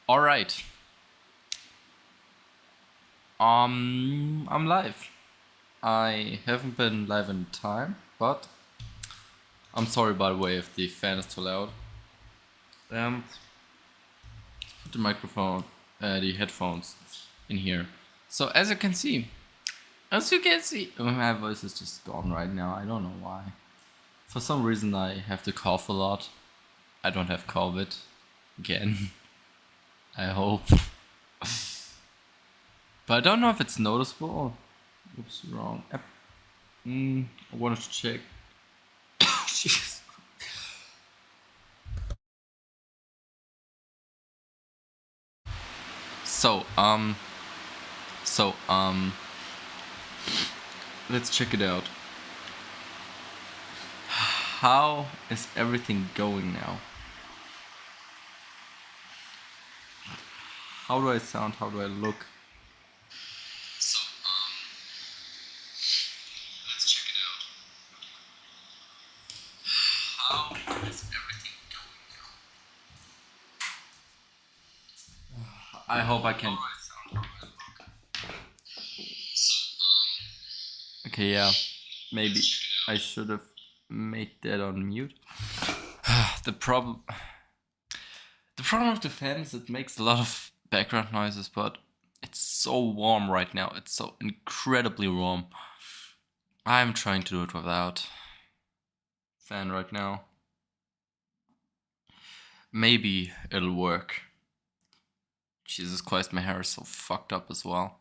All right. I'm live. I haven't been live in time, but I'm sorry by the way if the fan is too loud. And put the microphone, the headphones in here. So as you can see, my voice is just gone right now. I don't know why. For some reason, I have to cough a lot. I don't have COVID again. I hope. But I don't know if it's noticeable. Oops, wrong app. I wanted to check. Jeez. So, so, let's check it out. How is everything going now? How do I sound? How do I look? So, let's check it out. How is everything going now? I hope I can. How do I sound? How do I look? So, okay, yeah. Maybe I should have made that on mute. the problem with the fan is it makes a lot of background noises, but it's so warm right now. It's so incredibly warm. I'm trying to do it without fan right now. Maybe it'll work. Jesus Christ, my hair is so fucked up as well.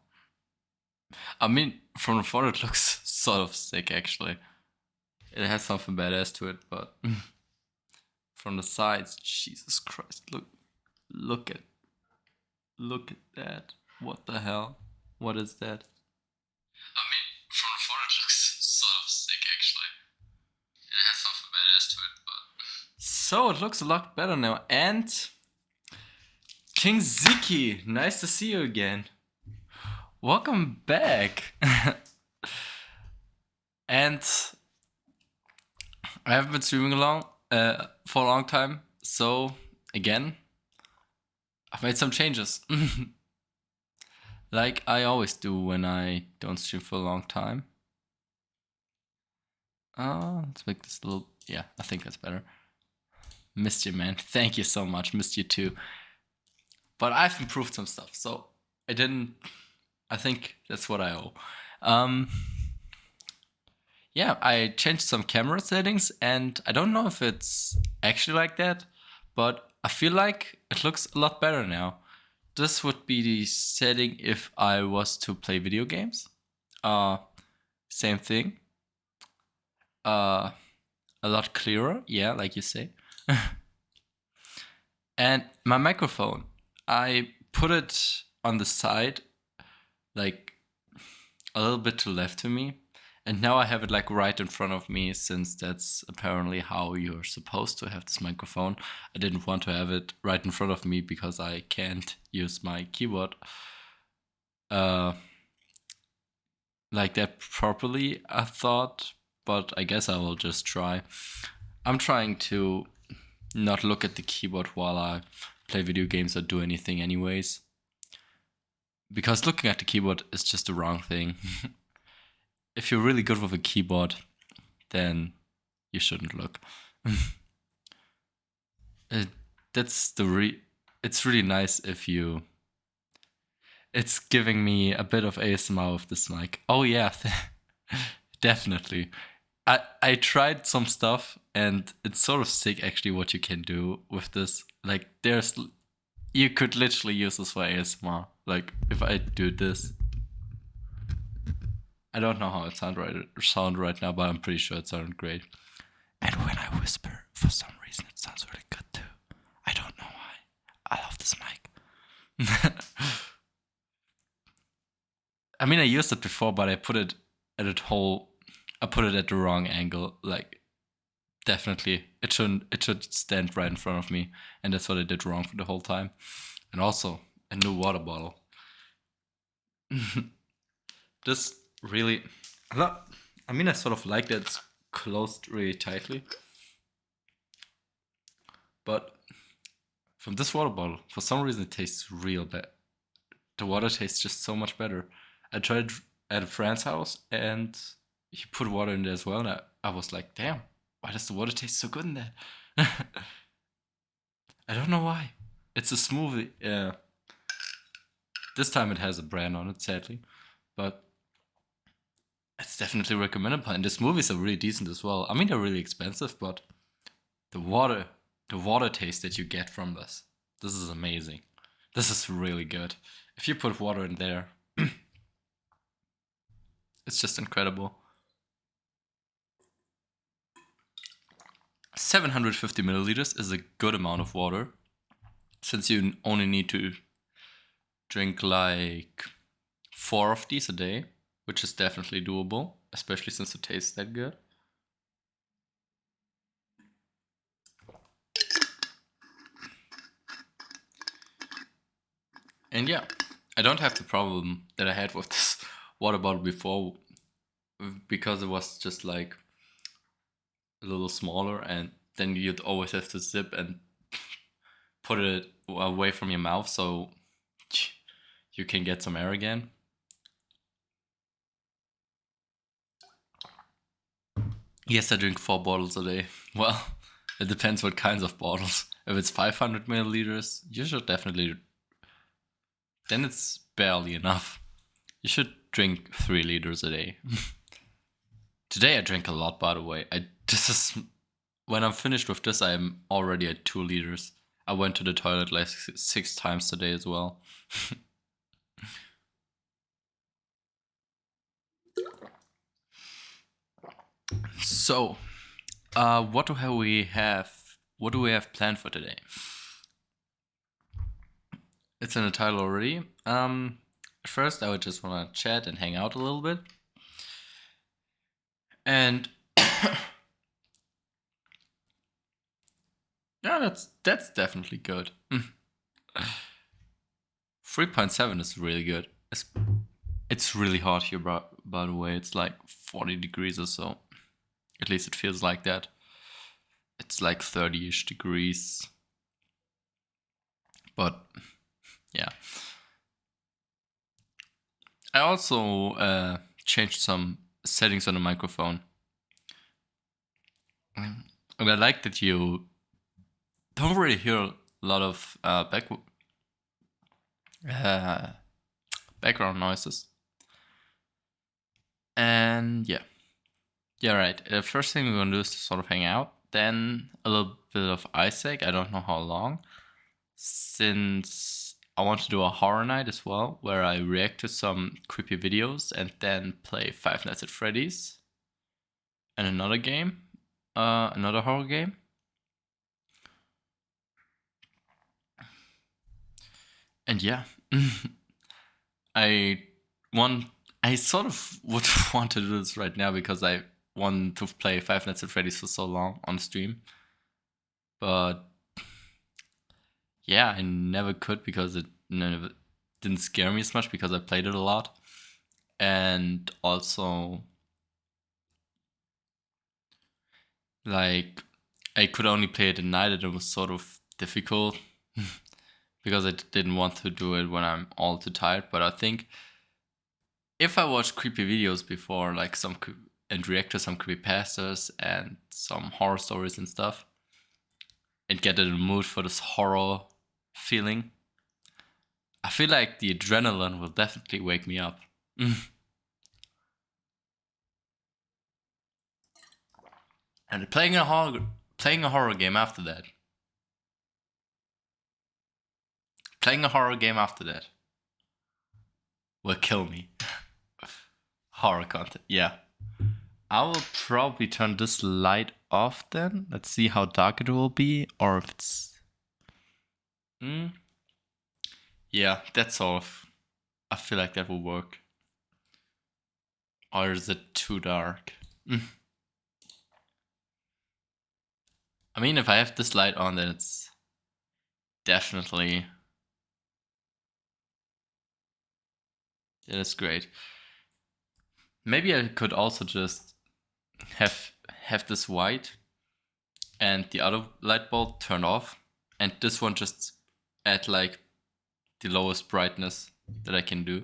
I mean, from the front it looks sort of sick actually. It has something badass to it, but from the sides, Jesus Christ, look at that. What the hell? What is that? I mean, from the front it looks sort of sick actually. It has something badass to it, but so it looks a lot better now. And King Ziki, nice to see you again. Welcome back. And I haven't been streaming for a long time, so again, I've made some changes. Like I always do when I don't stream for a long time. Let's make this a little. Yeah, I think that's better. Missed you, man. Thank you so much. Missed you too. But I've improved some stuff, so I didn't. I think that's what I owe. Yeah, I changed some camera settings, and I don't know if it's actually like that, but I feel like it looks a lot better now. This would be the setting if I was to play video games. Same thing. A lot clearer, yeah, like you say. And my microphone, I put it on the side, like a little bit to left to me. And now I have it like right in front of me, since that's apparently how you're supposed to have this microphone. I didn't want to have it right in front of me because I can't use my keyboard like that properly, I thought, but I guess I will just try. I'm trying to not look at the keyboard while I play video games or do anything anyways. Because looking at the keyboard is just the wrong thing. If you're really good with a keyboard, then you shouldn't look. That's it's really nice if you. It's giving me a bit of ASMR with this mic. Oh yeah, definitely. I tried some stuff and it's sort of sick actually what you can do with this. Like you could literally use this for ASMR. Like if I do this. I don't know how it sound right now, but I'm pretty sure it sounded great. And when I whisper, for some reason it sounds really good too. I don't know why. I love this mic. I mean, I used it before, but I put it at the wrong angle. Like, definitely, it should stand right in front of me, and that's what I did wrong for the whole time. And also, a new water bottle. This really, I mean, I sort of like that it's closed really tightly, but from this water bottle. For some reason, it tastes real bad. The water tastes just so much better. I tried at a friend's house and he put water in there as well. And I was like, damn, why does the water taste so good in that? I don't know why. It's a smoothie. This time it has a brand on it, sadly. But it's definitely recommendable. And the smoothies are really decent as well. I mean, they're really expensive, but the water taste that you get from this is amazing. This is really good. If you put water in there, it's just incredible. 750 milliliters is a good amount of water, since you only need to drink like 4 of these a day, which is definitely doable, especially since it tastes that good. And yeah, I don't have the problem that I had with this water bottle before, because it was just like a little smaller, and then you'd always have to zip and put it away from your mouth so you can get some air again. Yes, I drink 4 bottles a day. Well, it depends what kinds of bottles. If it's 500 milliliters, you should definitely. Then it's barely enough. You should drink 3 liters a day. Today I drank a lot, by the way. When I'm finished with this, I'm already at 2 liters. I went to the toilet like 6 times today as well. So, what do we have? What do we have planned for today? It's in the title already. First, I would just want to chat and hang out a little bit, and yeah, that's definitely good. 3.7 is really good. It's really hot here, by the way. It's like 40 degrees or so. At least it feels like that. It's like 30-ish degrees. But yeah. I also changed some settings on the microphone. And I like that you don't really hear a lot of background noises. And yeah. Yeah, right. The first thing we're gonna do is to sort of hang out. Then a little bit of Isaac. I don't know how long. Since I want to do a horror night as well, where I react to some creepy videos and then play Five Nights at Freddy's. And another game. Another horror game. And yeah. I sort of would want to do this right now because I want to play Five Nights at Freddy's for so long on stream. But yeah, I never could because it didn't scare me as much because I played it a lot. And also, like, I could only play it at night and it was sort of difficult because I didn't want to do it when I'm all too tired. But I think if I watched creepy videos before, like and react to some creepypastas and some horror stories and stuff, and get in the mood for this horror feeling, I feel like the adrenaline will definitely wake me up. And playing a horror game after that. Playing a horror game after that will kill me. Horror content, yeah. I will probably turn this light off then. Let's see how dark it will be, or if it's... Yeah, that's all. I feel like that will work. Or is it too dark? I mean, if I have this light on, then it's definitely... Yeah, that's great. Maybe I could also just have this white and the other light bulb turned off, and this one just at like the lowest brightness that I can do.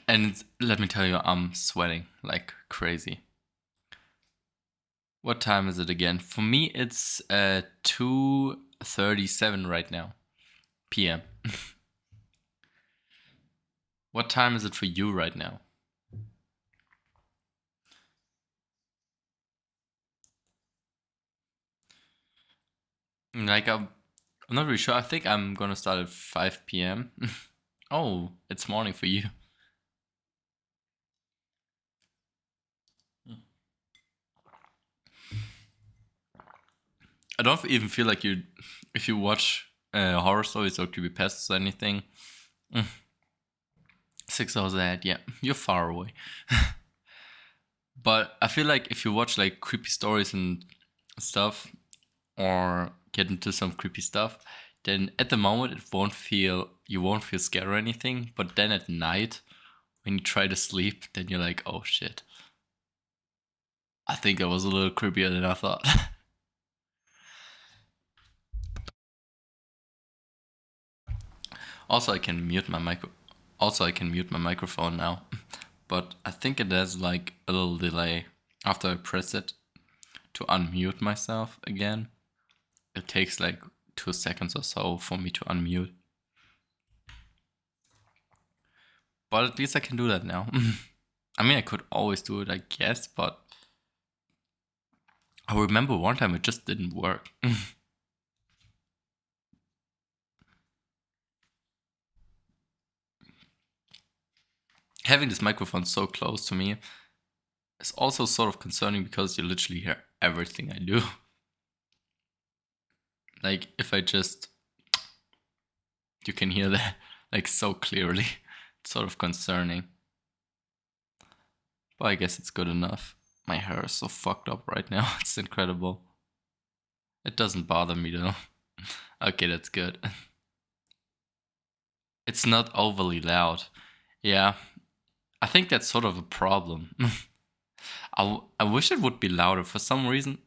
And let me tell you, I'm sweating like crazy. What time is it again? For me, it's 2:37 right now, p.m. What time is it for you right now? Like I'm not really sure. I think I'm gonna start at 5 p.m. Oh, it's morning for you. I don't even feel like you, if you watch horror stories or creepypastas or anything. 6 hours ahead, yeah, you're far away. But I feel like if you watch like creepy stories and stuff, or get into some creepy stuff, then at the moment you won't feel scared or anything. But then at night, when you try to sleep, then you're like, oh shit. I think it was a little creepier than I thought. Also, I can mute my micro. Also, I can mute my microphone now, but I think it has like a little delay after I press it to unmute myself again. It takes like 2 seconds or so for me to unmute. But at least I can do that now. I mean, I could always do it, I guess, but I remember one time it just didn't work. Having this microphone so close to me is also sort of concerning because you literally hear everything I do. Like, if I just. You can hear that, like, so clearly. It's sort of concerning. But I guess it's good enough. My hair is so fucked up right now. It's incredible. It doesn't bother me though. Okay, that's good. It's not overly loud. Yeah, I think that's sort of a problem. I wish it would be louder for some reason.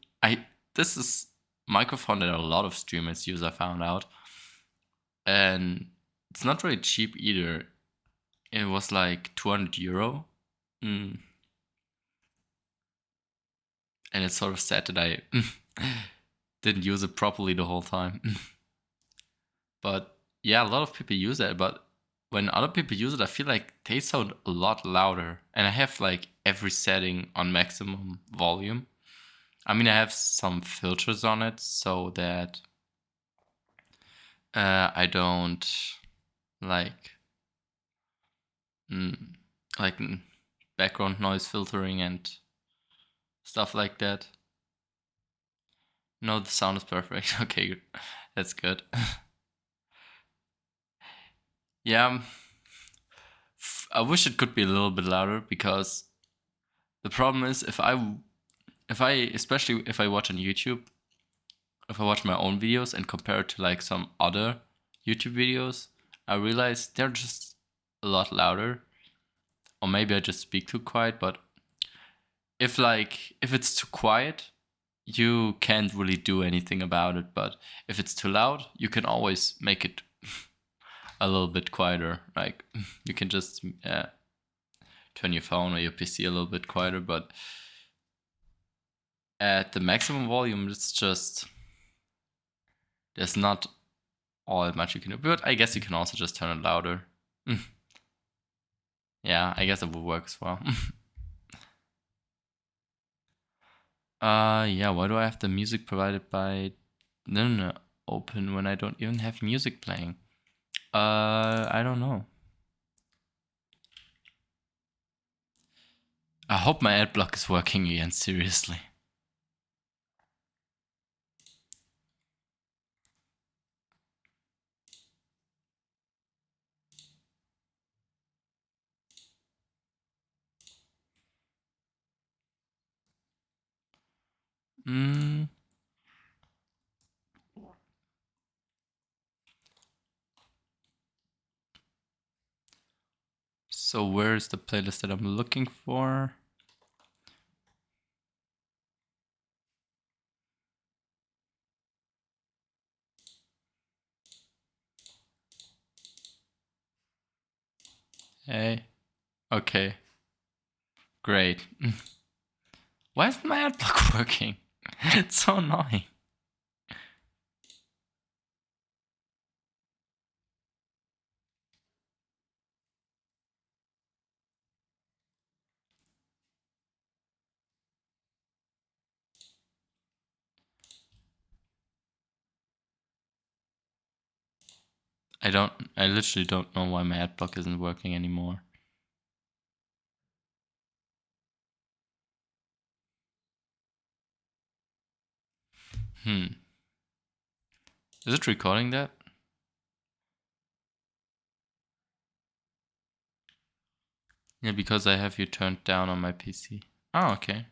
This is microphone that a lot of streamers use. I found out, and it's not really cheap either. It was like 200 euro, and it's sort of sad that I didn't use it properly the whole time. But yeah, a lot of people use it. But when other people use it, I feel like they sound a lot louder, and I have like every setting on maximum volume. I mean, I have some filters on it so that I don't like mm, like background noise filtering and stuff like that. No, the sound is perfect. Okay, good. That's good. Yeah, I wish it could be a little bit louder because the problem is if I especially if I watch on YouTube, if I watch my own videos and compare it to like some other YouTube videos, I realize they're just a lot louder. Or maybe I just speak too quiet, but if it's too quiet, you can't really do anything about it. But if it's too loud, you can always make it a little bit quieter. Like you can just turn your phone or your PC a little bit quieter, but at the maximum volume, it's just there's not all that much you can do. But I guess you can also just turn it louder. Yeah, I guess it would work as well. Yeah, why do I have the music provided by no open when I don't even have music playing? I don't know. I hope my ad block is working again, seriously. Mm, So where's the playlist that I'm looking for? Hey. Okay. Great. Why isn't my ad block working? It's so annoying. I literally don't know why my ad block isn't working anymore. Is it recording that? Yeah, because I have you turned down on my PC. Oh, okay.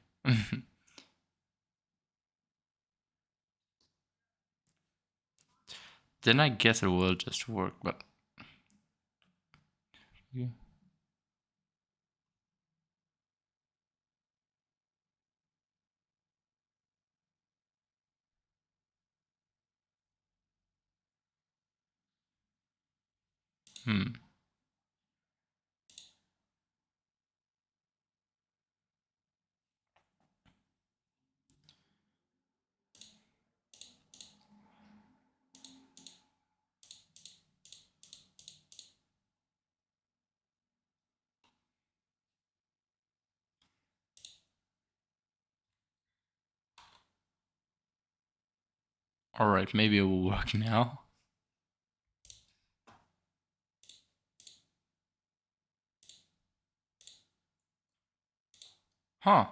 Then I guess it will just work, but... Yeah. Alright, maybe it will work now. Huh.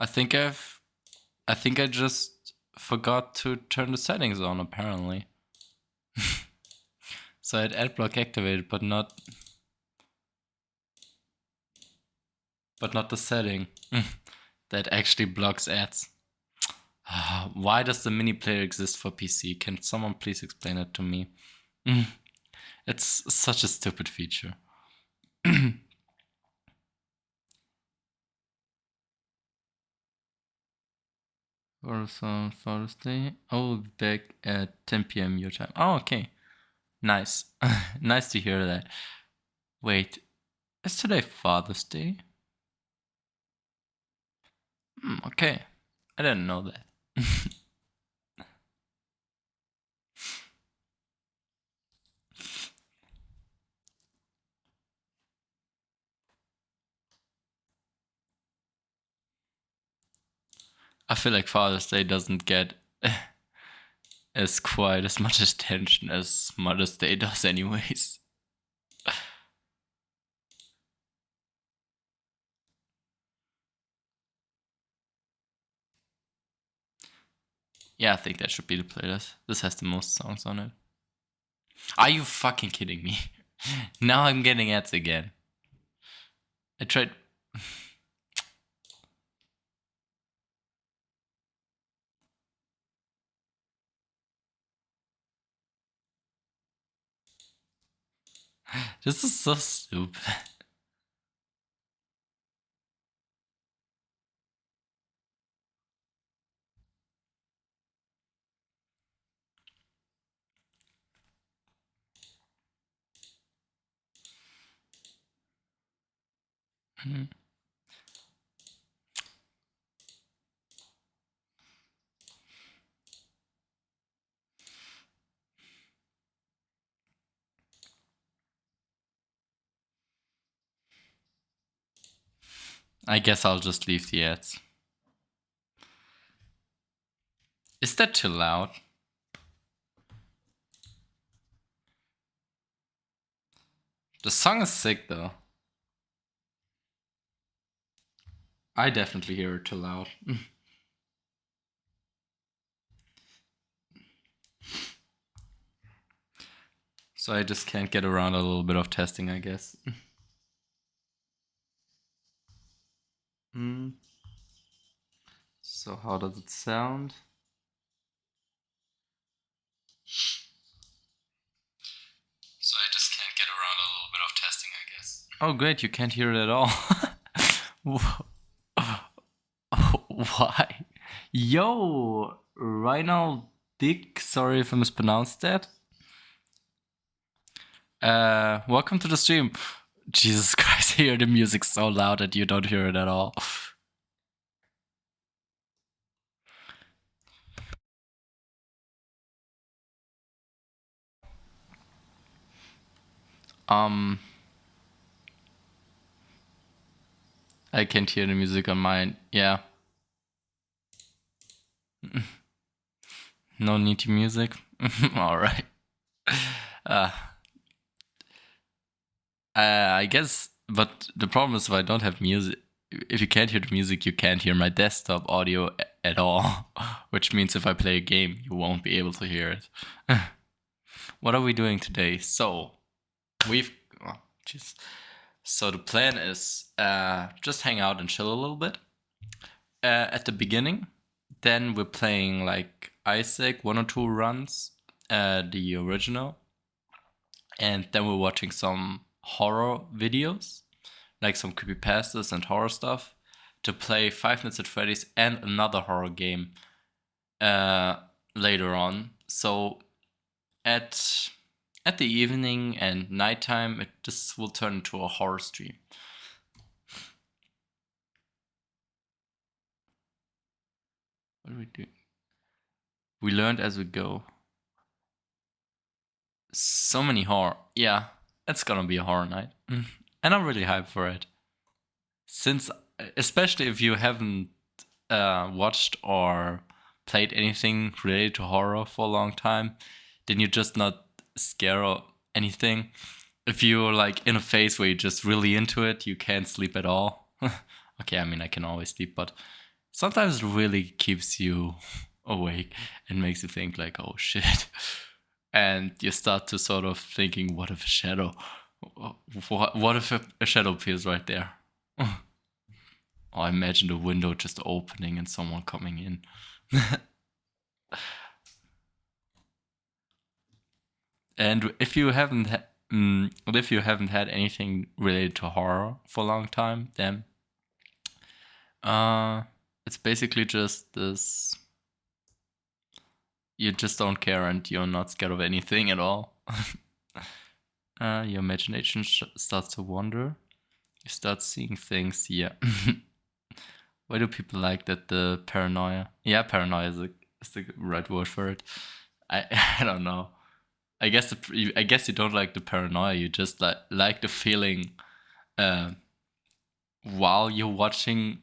I think I just forgot to turn the settings on, apparently. So I had adblock activated, but not the setting that actually blocks ads. Why does the mini player exist for PC? Can someone please explain it to me? It's such a stupid feature. Also Thursday. I will be back at 10 p.m. your time. Oh, okay. Nice. Nice to hear that. Wait, is today Father's Day? Okay. I didn't know that. I feel like Father's Day doesn't get as quite as much attention as Mother's Day does anyways. Yeah, I think that should be the playlist. This has the most songs on it. Are you fucking kidding me? Now I'm getting ads again. I tried. This is so stupid. I guess I'll just leave the ads. Is that too loud? The song is sick though. I definitely hear it too loud. So I just can't get around a little bit of testing, I guess. So how does it sound? So I just can't get around a little bit of testing, I guess. Oh, great, you can't hear it at all. Why? Yo, Reinald Dick, sorry if I mispronounced that. Welcome to the stream. Jesus Christ, I hear the music so loud that you don't hear it at all. Um, I can't hear the music on mine. Yeah. No need to music. All right. Uh, I guess, but the problem is if I don't have music, if you can't hear the music, you can't hear my desktop audio at all. Which means if I play a game, you won't be able to hear it. What are we doing today? So, we've. Oh, jeez. So the plan is just hang out and chill a little bit at the beginning. Then we're playing like Isaac 1 or 2 runs, the original, and then we're watching some horror videos, like some creepypastas and horror stuff, to play Five Nights at Freddy's and another horror game later on. So at the evening and nighttime, this will turn into a horror stream. What do we do? We learned as we go. So many horror. Yeah, it's gonna be a horror night. And I'm really hyped for it. Since, especially if you haven't watched or played anything related to horror for a long time, then you're just not scared of anything. If you're like in a phase where you're just really into it, you can't sleep at all. Okay, I mean, I can always sleep, but sometimes it really keeps you awake and makes you think like, oh shit. And you start to sort of thinking, what if a shadow? What if a shadow appears right there? Or imagine the window just opening and someone coming in. And if you haven't had anything related to horror for a long time, then it's basically just this: you just don't care and you're not scared of anything at all. Your imagination starts to wander. You start seeing things. Yeah. Why do people like that? The paranoia. Yeah, paranoia is the right word for it. I I don't know. I guess I guess you don't like the paranoia. You just like the feeling uh, while you're watching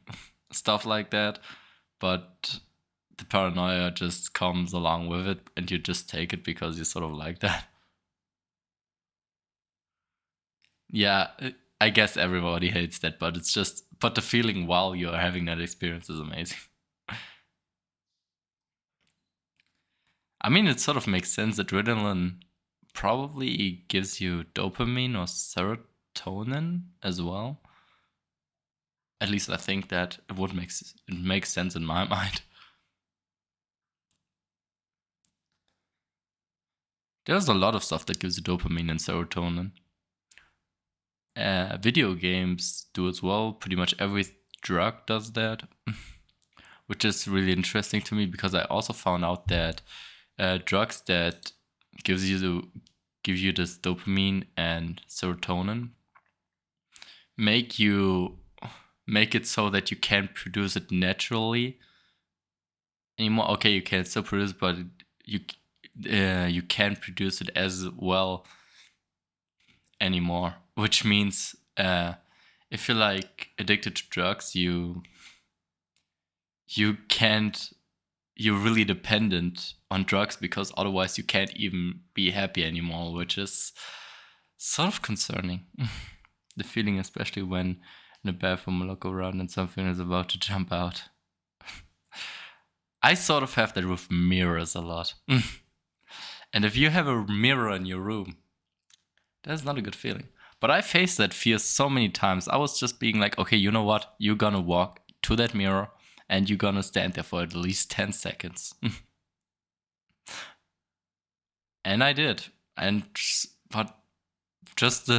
stuff like that, but the paranoia just comes along with it, and you just take it because you sort of like that. Yeah, I guess everybody hates that, but it's just but the feeling while you're having that experience is amazing. I mean, it sort of makes sense. Adrenaline probably gives you dopamine or serotonin as well. At least I think that it makes sense in my mind. There's a lot of stuff that gives you dopamine and serotonin. Video games do as well. Pretty much every drug does that, which is really interesting to me because I also found out that drugs that give you this dopamine and serotonin make it so that you can't produce it naturally anymore. Okay, you can still produce, but you can't produce it as well anymore. Which means if you're like addicted to drugs, you can't. You're really dependent on drugs because otherwise you can't even be happy anymore, which is sort of concerning. The feeling, especially when in a bathroom I look around and something is about to jump out. I sort of have that with mirrors a lot. And if you have a mirror in your room, that's not a good feeling. But I faced that fear so many times. I was just being like, okay, you know what? You're gonna walk to that mirror and you're gonna stand there for at least 10 seconds. And I did. But just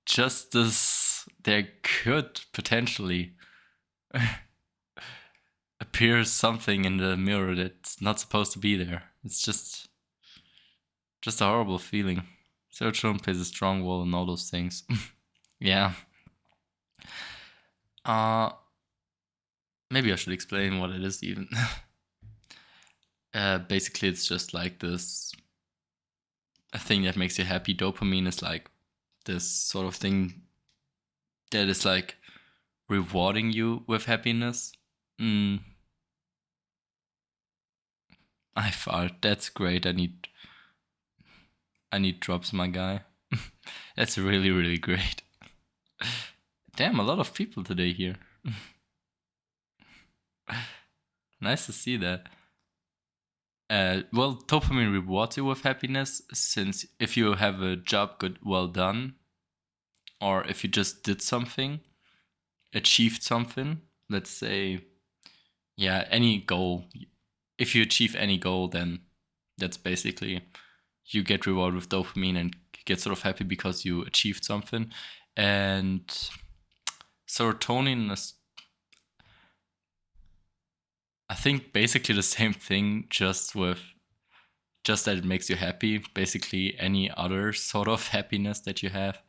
just this, there could potentially appear something in the mirror that's not supposed to be there. It's just a horrible feeling. Serotonin plays a strong role in all those things. Yeah. Maybe I should explain what it is even. Basically, it's just like this, a thing that makes you happy. Dopamine is like this sort of thing that is like rewarding you with happiness. I fart. That's great. I need drops, my guy. That's really, really great. Damn, a lot of people today here. Nice to see that. Well, dopamine rewards you with happiness, since if you have a job well done, or if you just did something, achieved something, let's say, yeah, any goal. If you achieve any goal, then that's basically, you get rewarded with dopamine and get sort of happy because you achieved something. And serotonin is, I think, basically the same thing, just that it makes you happy. Basically, any other sort of happiness that you have.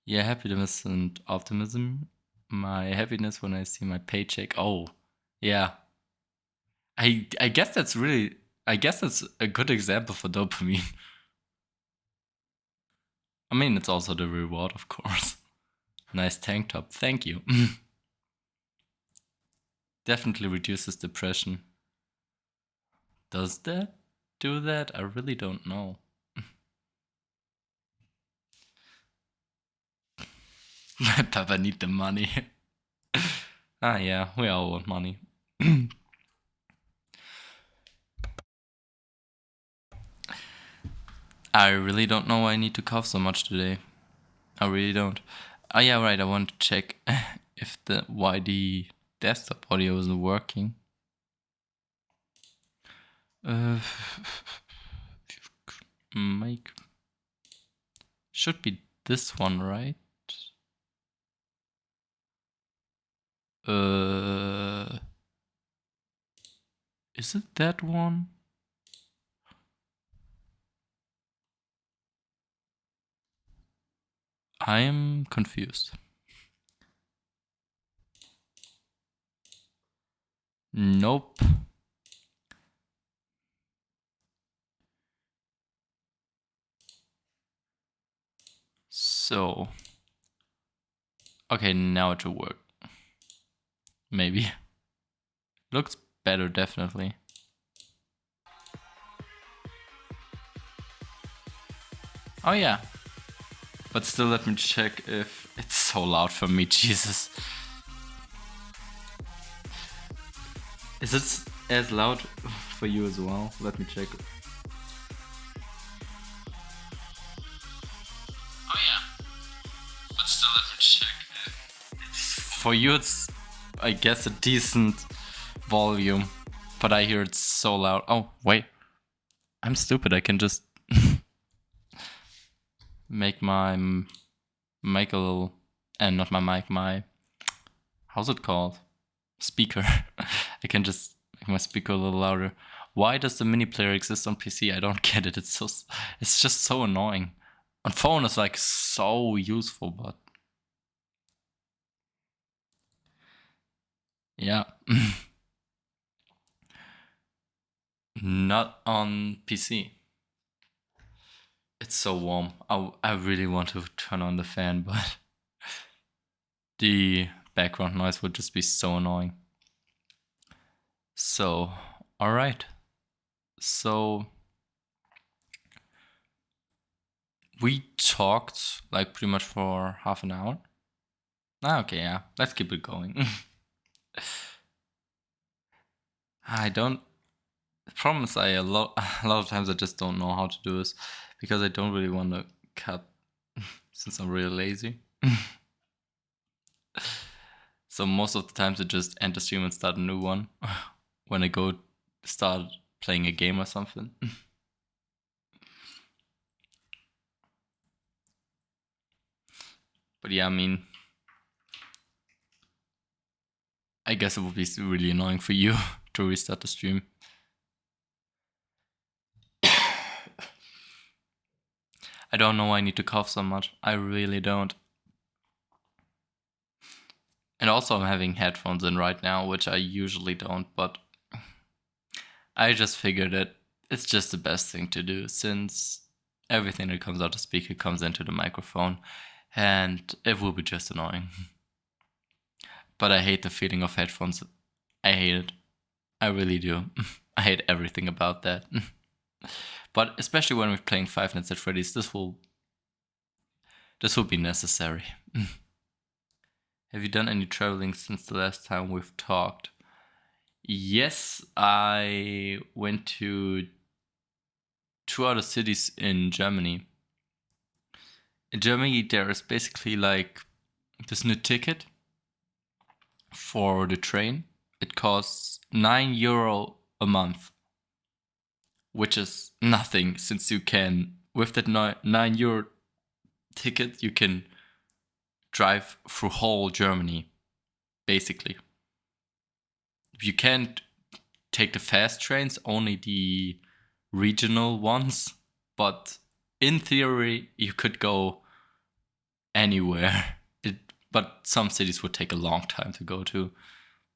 Yeah, happiness and optimism. My happiness when I see my paycheck. Oh, yeah. I guess that's really, I guess that's a good example for dopamine. I mean, it's also the reward, of course. Nice tank top. Thank you. Definitely reduces depression. Does that do that? I really don't know. My papa need the money. Yeah, we all want money. I really don't know why I need to cough so much today. I really don't. Oh yeah, right. I want to check if why the desktop audio isn't working. Mic should be this one, right? Is it that one? I am confused. Nope. So, okay, now it should work. Maybe. Looks better, definitely. Oh yeah. But still, let me check if it's so loud for me. Jesus. Is it as loud for you as well? Let me check. Oh yeah. But still, let me check. For you, it's, I guess, a decent volume. But I hear it's so loud. Oh, wait. I'm stupid. I can just make my mic a little, and not my mic, my, how's it called? Speaker. I can just make my speaker a little louder. Why does the mini player exist on PC? I don't get it. It's just so annoying. On phone it's like so useful, but yeah. Not on PC. It's so warm. I really want to turn on the fan, but the background noise would just be so annoying. So, alright. So, we talked like pretty much for half an hour. Okay, yeah. Let's keep it going. I don't. The problem is a lot of times I just don't know how to do this because I don't really want to cut since I'm really lazy. So most of the times I just end the stream and start a new one when I go start playing a game or something. But yeah, I mean, I guess it would be really annoying for you to restart the stream. I don't know why I need to cough so much. I really don't. And also I'm having headphones in right now, which I usually don't, but I just figured that it's just the best thing to do, since everything that comes out the speaker comes into the microphone, and it will be just annoying. But I hate the feeling of headphones. I hate it. I really do. I hate everything about that. But especially when we're playing Five Nights at Freddy's, this will be necessary. Have you done any traveling since the last time we've talked? Yes, I went to 2 other cities in Germany. In Germany, there is basically like this new ticket for the train. It costs €9 a month, which is nothing, since you can, with that €9 ticket, you can drive through whole Germany, basically. You can't take the fast trains, only the regional ones, but in theory you could go anywhere. But some cities would take a long time to go to.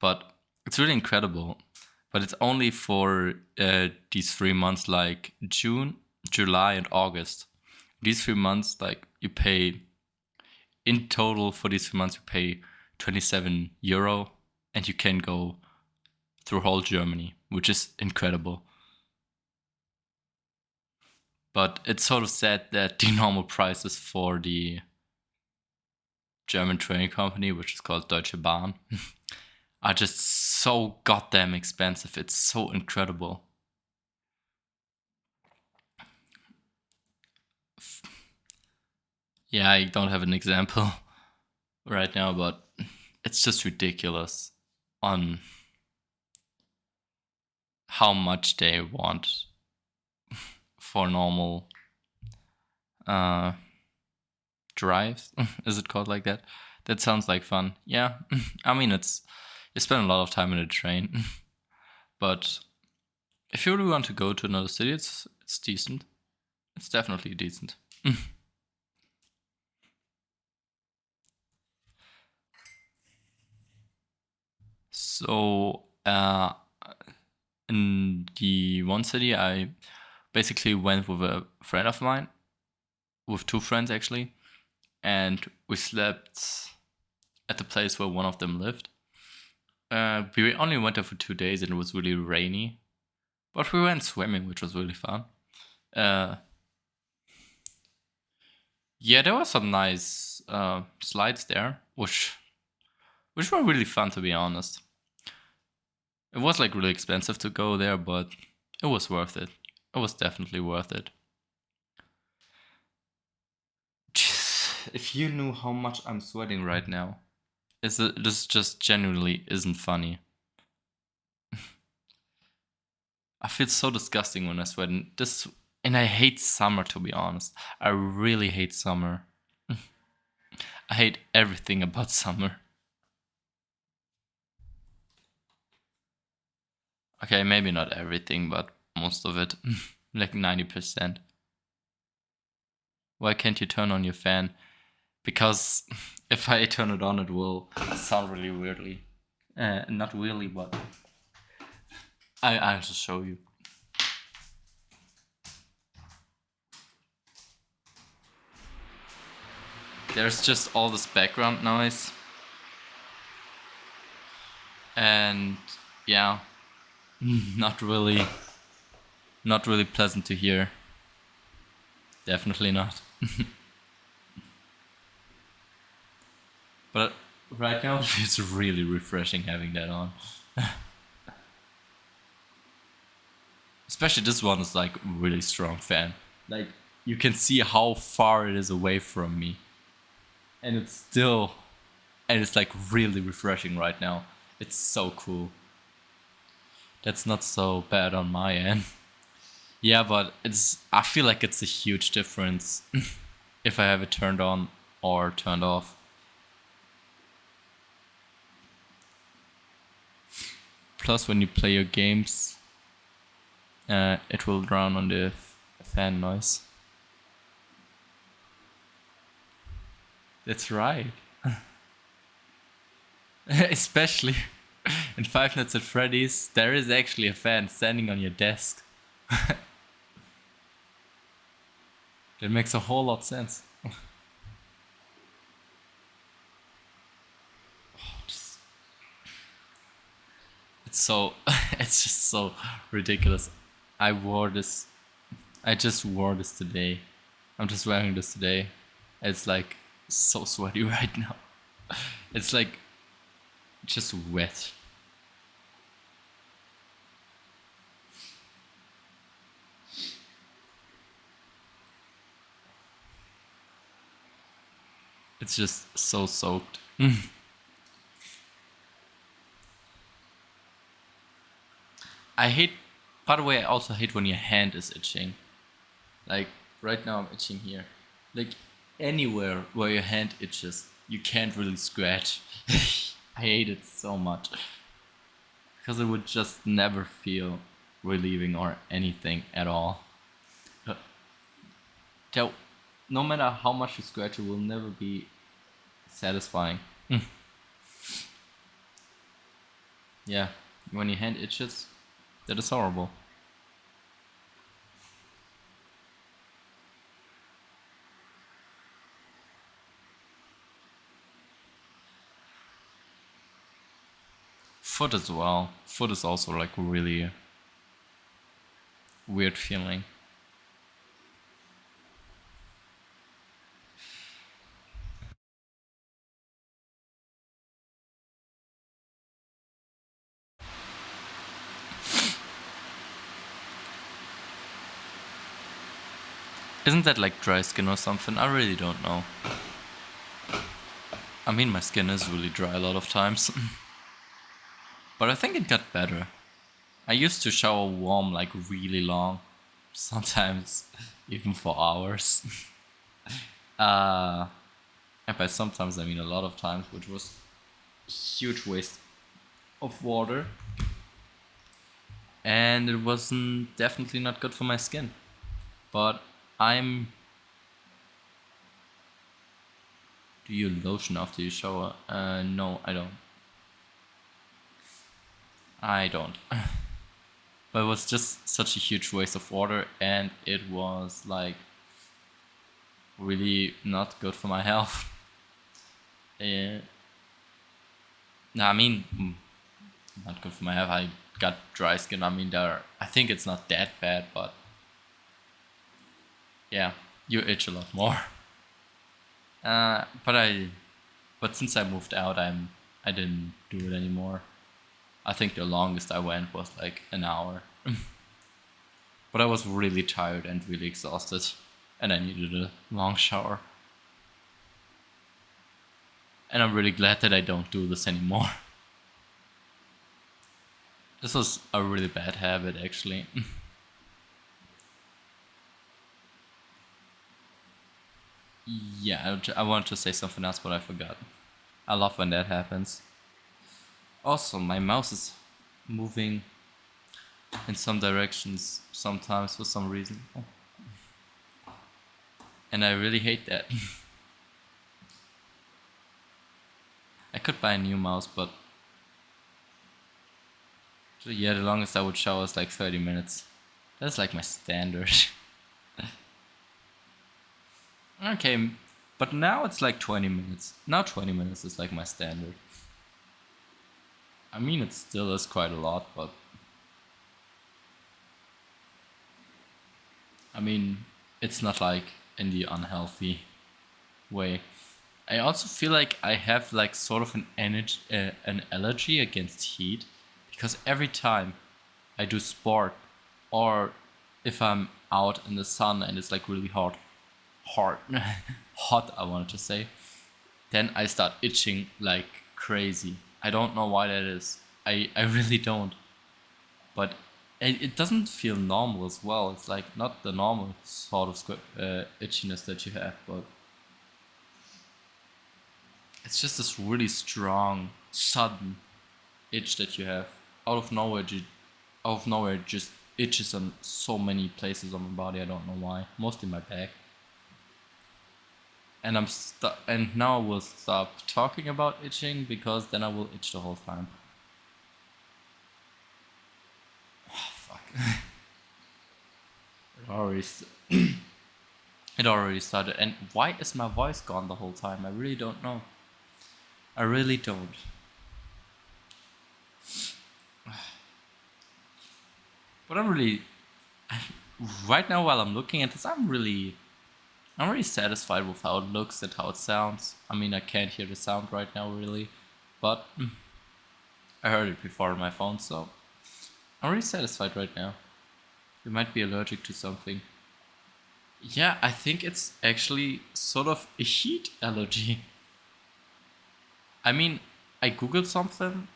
But it's really incredible. But it's only for these 3 months, like June, July, and August. These 3 months, like, you pay, in total for these 3 months, you pay €27, and you can go through whole Germany, which is incredible. But it's sort of sad that the normal prices for the German train company, which is called Deutsche Bahn, are just so goddamn expensive. It's so incredible. Yeah, I don't have an example right now, but it's just ridiculous on how much they want for normal drives. Is it called like that? That sounds like fun. Yeah, I mean, you spend a lot of time in a train, but if you really want to go to another city, it's decent. It's definitely decent. So, in the one city, I basically went with a friend of mine, with 2 friends actually, and we slept at the place where one of them lived. We only went there for 2 days, and it was really rainy, but we went swimming, which was really fun. Yeah, there were some nice slides there, which were really fun, to be honest. It was like really expensive to go there, but it was worth it. It was definitely worth it. If you knew how much I'm sweating right now, this just genuinely isn't funny. I feel so disgusting when I sweat, and I hate summer, to be honest. I really hate summer. I hate everything about summer. Okay, maybe not everything, but most of it. Like 90%. Why can't you turn on your fan? Because if I turn it on, it will sound really weirdly. Not really, but I'll just show you. There's just all this background noise. And yeah, not really pleasant to hear. Definitely not. But right now it's really refreshing having that on. Especially this one is like really strong fan. Like, you can see how far it is away from me. And it's like really refreshing right now. It's so cool. That's not so bad on my end. Yeah, but I feel like it's a huge difference if I have it turned on or turned off. Plus, when you play your games, it will drown on the fan noise. That's right. Especially in Five Nights at Freddy's, there is actually a fan standing on your desk. That makes a whole lot of sense. It's so, it's just so ridiculous. I just wore this today. I'm just wearing this today. It's like so sweaty right now. It's like just wet. It's just so soaked. I hate, by the way, I also hate when your hand is itching. Like, right now I'm itching here. Like, anywhere where your hand itches, you can't really scratch. I hate it so much. Because it would just never feel relieving or anything at all. So, no matter how much you scratch, it will never be satisfying. Yeah, when your hand itches, that is horrible. Foot as well. Foot is also like really weird feeling. Isn't that like dry skin or something? I really don't know. I mean, my skin is really dry a lot of times. But I think it got better. I used to shower warm like really long. Sometimes even for hours. And by sometimes I mean a lot of times, which was a huge waste of water. And it wasn't definitely not good for my skin. But I'm. Do you lotion after you shower? No, I don't. I don't. But it was just such a huge waste of water, and it was like really not good for my health. No, I mean, not good for my health. I got dry skin. I mean, I think it's not that bad, but yeah, you itch a lot more. But since I moved out, I didn't do it anymore. I think the longest I went was like an hour. But I was really tired and really exhausted, and I needed a long shower. And I'm really glad that I don't do this anymore. This was a really bad habit, actually. Yeah, I wanted to say something else, but I forgot. I love when that happens. Also, my mouse is moving in some directions sometimes for some reason. And I really hate that. I could buy a new mouse, but yeah, the longest I would shower is like 30 minutes. That's like my standard. Okay, but now it's like 20 minutes. Now 20 minutes is like my standard. I mean, it still is quite a lot, but I mean, it's not like in the unhealthy way. I also feel like I have like sort of an allergy against heat, because every time I do sport, or if I'm out in the sun and it's like really hot, hot, I wanted to say, then I start itching like crazy. I don't know why that is. I really don't. But it doesn't feel normal as well. It's like not the normal sort of itchiness that you have, but it's just this really strong, sudden itch that you have out of nowhere, out of nowhere, it just itches on so many places on my body. I don't know why. Mostly my back. And and now I will stop talking about itching because then I will itch the whole time. Oh, fuck. It already started. And why is my voice gone the whole time? I really don't know. I really don't. But right now while I'm looking at this, I'm really satisfied with how it looks and how it sounds. I mean, I can't hear the sound right now really, but I heard it before on my phone, so I'm really satisfied right now. You might be allergic to something. Yeah, I think it's actually sort of a heat allergy. I mean, I googled something.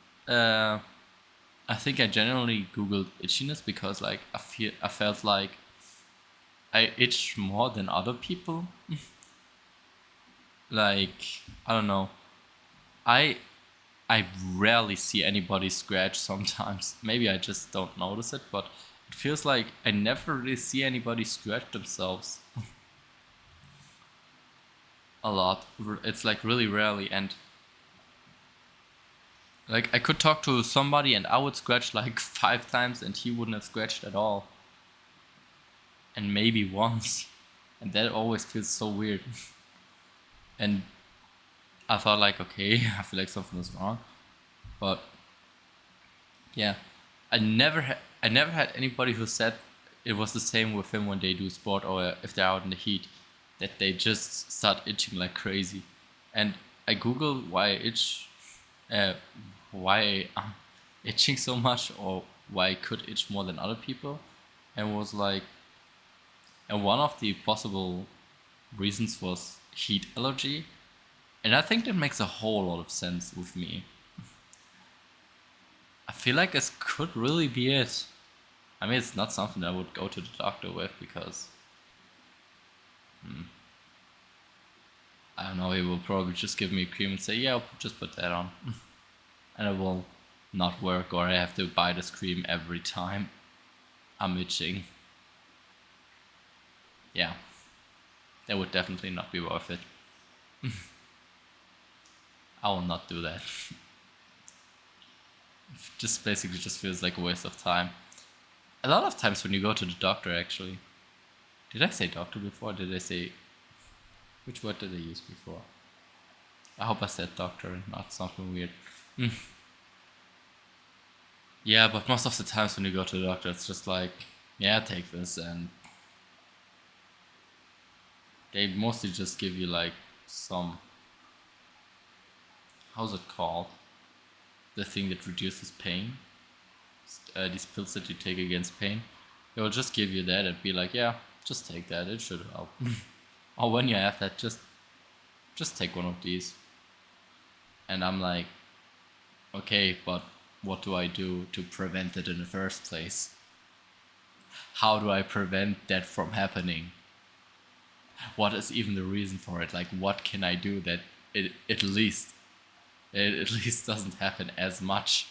I think I generally googled itchiness because like I felt like I itch more than other people. Like, I don't know. I I rarely see anybody scratch sometimes. Maybe I just don't notice it, but it feels like I never really see anybody scratch themselves a lot. It's like really rarely, and like I could talk to somebody and I would scratch like 5 times and he wouldn't have scratched at all. And maybe once. And that always feels so weird. And I thought like, okay, I feel like something is wrong. But yeah, I never had anybody who said it was the same with him when they do sport or if they're out in the heat, that they just start itching like crazy. And I googled why I itch, uh, why I'm itching so much or why I could itch more than other people, and was like, and one of the possible reasons was heat allergy, and I think that makes a whole lot of sense with me. I feel like this could really be it. I mean, it's not something I would go to the doctor with because I don't know. He will probably just give me a cream and say, "Yeah, just put that on," and it will not work, or I have to buy this cream every time I'm itching. Yeah, that would definitely not be worth it. I will not do that. Just basically just feels like a waste of time. A lot of times when you go to the doctor, actually. Did I say doctor before? Did I say. Which word did I use before? I hope I said doctor and not something weird. Yeah, but most of the times when you go to the doctor, it's just like, yeah, take this, and they mostly just give you like some. How's it called? The thing that reduces pain. These pills that you take against pain. They will just give you that and be like, yeah, just take that. It should help. Or when you have that, just take one of these. And I'm like, okay, but what do I do to prevent it in the first place? How do I prevent that from happening? What is even the reason for it? Like, what can I do that it at least doesn't happen as much?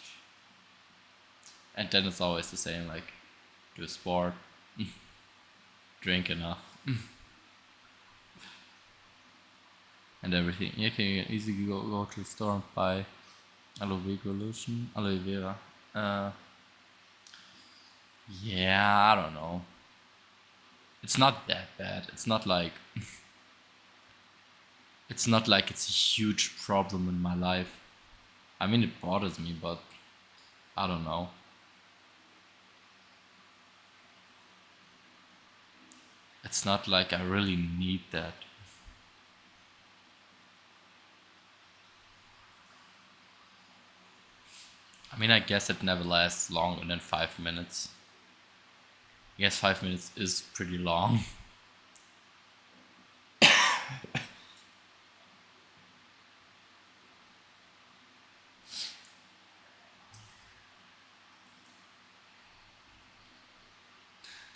And then it's always the same, like, do sport, drink enough, and everything. Yeah, can you easily go to the store and buy aloe vera. Yeah, I don't know. It's not that bad. It's not like it's a huge problem in my life. I mean, it bothers me, but I don't know. It's not like I really need that. I mean, I guess it never lasts longer than 5 minutes. I guess 5 minutes is pretty long.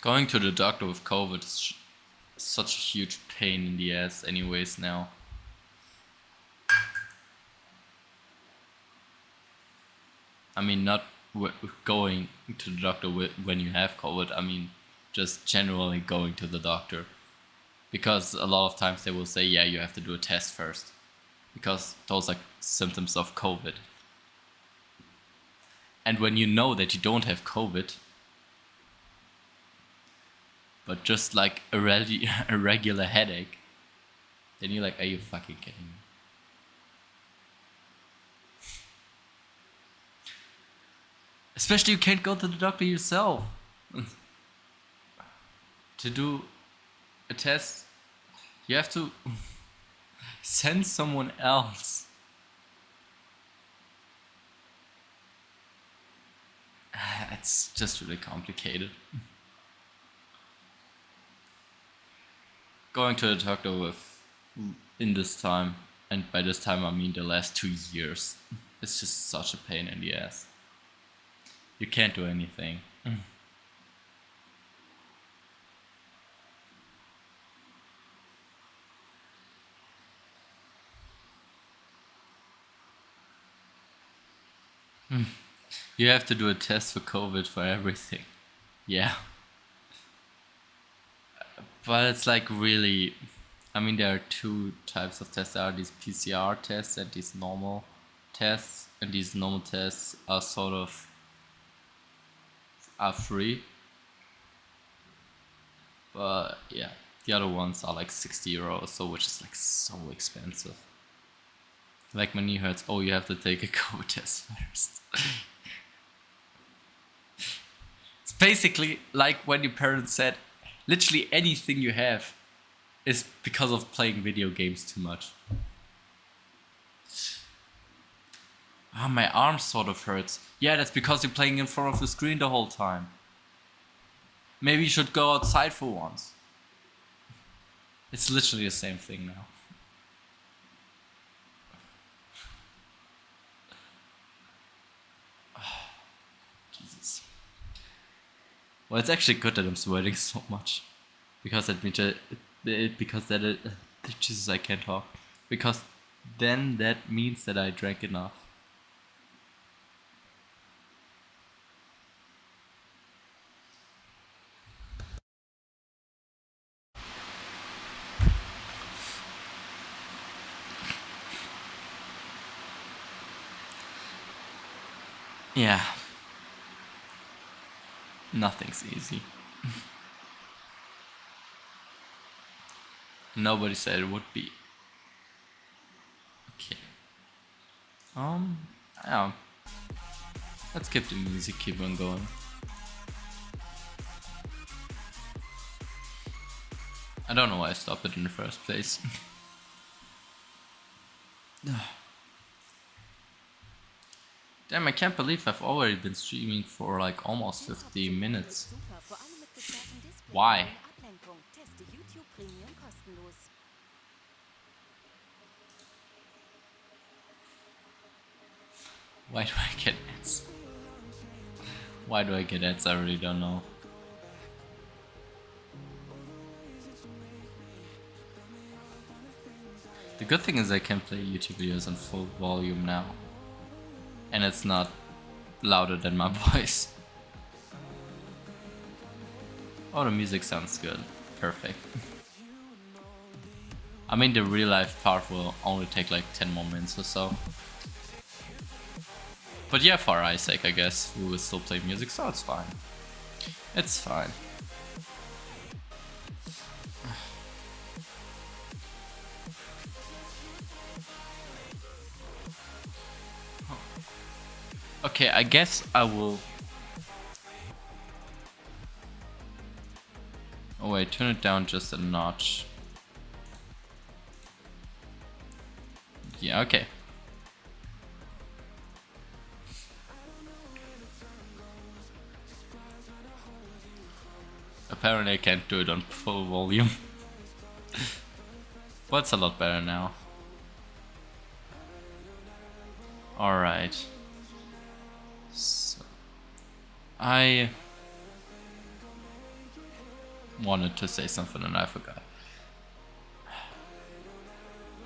Going to the doctor with COVID is such a huge pain in the ass, anyways, now. I mean, not going to the doctor when you have COVID. I mean, just generally going to the doctor. Because a lot of times they will say, yeah, you have to do a test first. Because those are symptoms of COVID. And when you know that you don't have COVID, but just like a regular headache, then you're like, are you fucking kidding me? Especially you can't go to the doctor yourself. To do a test, you have to send someone else. It's just really complicated. Going to the doctor in this time, and by this time I mean the last 2 years, it's just such a pain in the ass. You can't do anything. You have to do a test for COVID for everything. Yeah. But it's like really, I mean, there are two types of tests. There are these PCR tests and these normal tests. And these normal tests are sort of are free. But yeah, the other ones are like 60 euros, so which is like so expensive. Like my knee hurts, oh, you have to take a COVID test first. It's basically like when your parents said, literally anything you have is because of playing video games too much. Ah, my arm sort of hurts. Yeah, that's because you're playing in front of the screen the whole time. Maybe you should go outside for once. It's literally the same thing now. Jesus. Well, it's actually good that I'm sweating so much. Because that means Jesus, I can't talk. Because then that means that I drank enough. Yeah. Nothing's easy. Nobody said it would be. Okay. Yeah. Let's keep the music keep on going. I don't know why I stopped it in the first place. Damn, I can't believe I've already been streaming for like almost 15 minutes. Why? Why do I get ads? Why do I get ads? I really don't know. The good thing is I can play YouTube videos on full volume now. And it's not louder than my voice. Oh, the music sounds good. Perfect. I mean, the real life part will only take like 10 more minutes or so. But yeah, for Isaac, I guess we will still play music, so it's fine. It's fine. Okay, I guess I will... Oh wait, turn it down just a notch. Yeah, okay. Apparently I can't do it on full volume. But it's a lot better now. Alright. So, I wanted to say something and I forgot.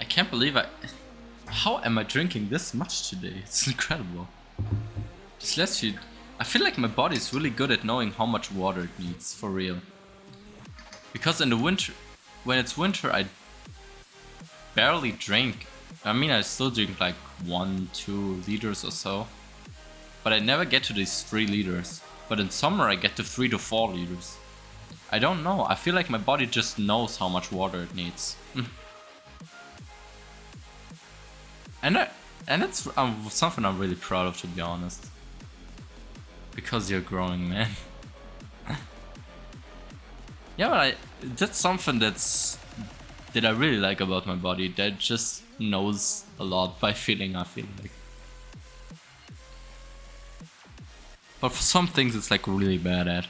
I can't believe how am I drinking this much today? It's incredible. This lets you I feel like my body is really good at knowing how much water it needs, for real. Because in the winter, when it's winter, I barely drink. I mean, I still drink like 1-2 liters or so. But I never get to these 3 liters. But in summer, I get to 3 to 4 liters. I don't know. I feel like my body just knows how much water it needs. and it's something I'm really proud of, to be honest. Because you're growing, man. Yeah, but that's something that I really like about my body. That just knows a lot by feeling, I feel like. But for some things it's like really bad at.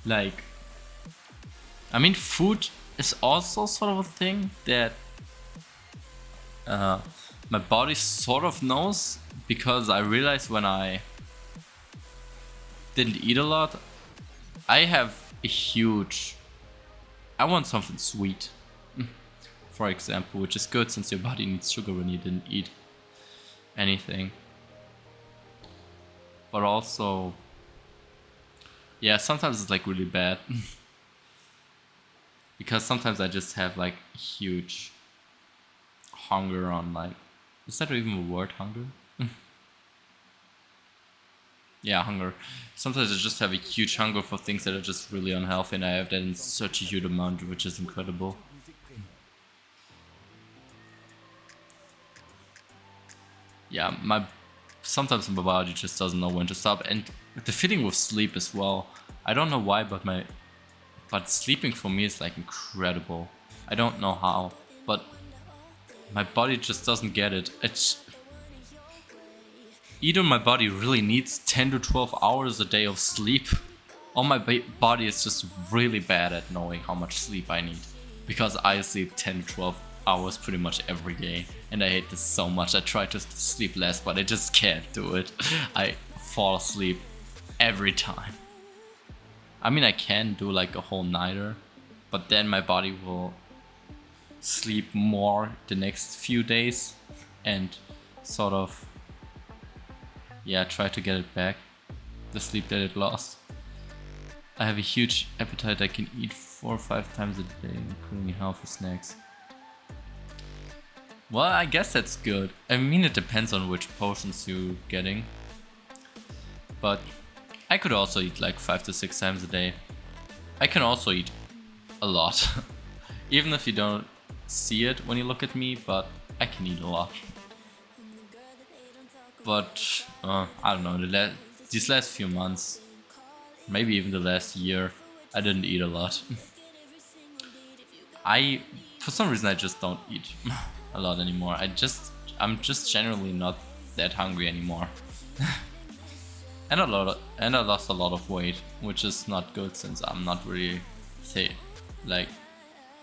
Like, I mean, food is also sort of a thing that my body sort of knows, because I realized when I didn't eat a lot, I have a huge... I want something sweet, for example, which is good since your body needs sugar when you didn't eat anything. But also, yeah, sometimes it's like really bad. Because sometimes I just have like huge hunger on, like, is that even a word, hunger? Yeah, hunger. Sometimes I just have a huge hunger for things that are just really unhealthy, and I have that in such a huge amount, which is incredible. Yeah, sometimes my body just doesn't know when to stop, and the feeling with sleep as well. I don't know why, but sleeping for me is like incredible. I don't know how, but my body just doesn't get it. Either my body really needs 10 to 12 hours a day of sleep, or my body is just really bad at knowing how much sleep I need. Because I sleep 10 to 12 hours pretty much every day, and I hate this so much. I try to sleep less, but I just can't do it. I fall asleep every time. I mean, I can do like a whole nighter, but then my body will sleep more the next few days and sort of, yeah, try to get it back, the sleep that it lost. I have a huge appetite. I can eat 4 or 5 times a day, including healthy snacks. Well, I guess that's good. I mean, it depends on which portions you're getting. But I could also eat like 5 to 6 times a day. I can also eat a lot. Even if you don't see it when you look at me, but I can eat a lot. But I don't know, these last few months, maybe even the last year, I didn't eat a lot. For some reason, I just don't eat a lot anymore. I'm just generally not that hungry anymore. and I lost a lot of weight, which is not good since I'm not really like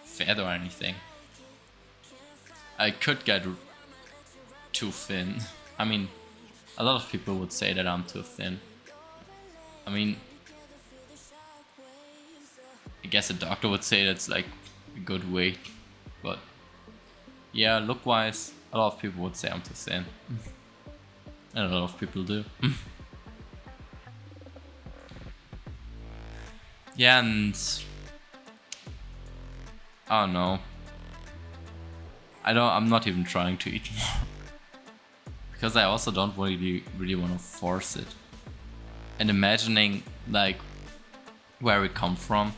fat or anything. I could get too thin. I mean, a lot of people would say that I'm too thin. I mean, I guess a doctor would say that's like a good weight, but yeah, look-wise, a lot of people would say I'm too thin. And a lot of people do. Yeah, and I don't know. I'm not even trying to eat more. Because I also don't really want to force it. And imagining like where we come from,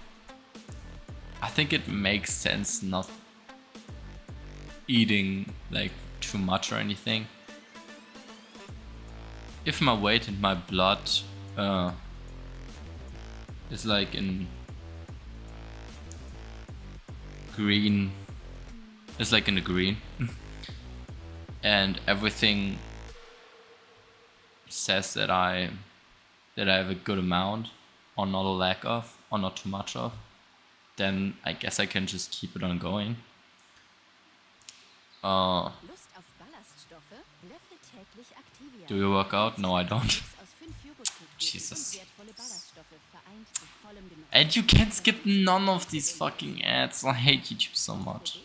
I think it makes sense not eating like too much or anything. If my weight and my blood is like in green, it's like in the green, and everything says that I have a good amount, or not a lack of, or not too much of, then I guess I can just keep it on going. Do you work out? No, I don't. Jesus. And you can't skip none of these fucking ads. I hate YouTube so much.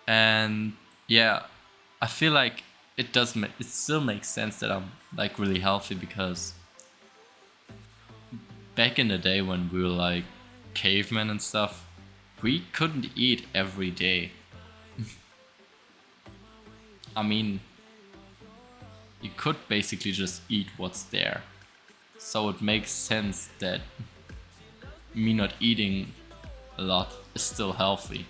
And Yeah, I feel like it still makes sense that I'm like really healthy because back in the day when we were like cavemen and stuff, we couldn't eat every day. I mean, you could basically just eat what's there. So it makes sense that me not eating a lot is still healthy.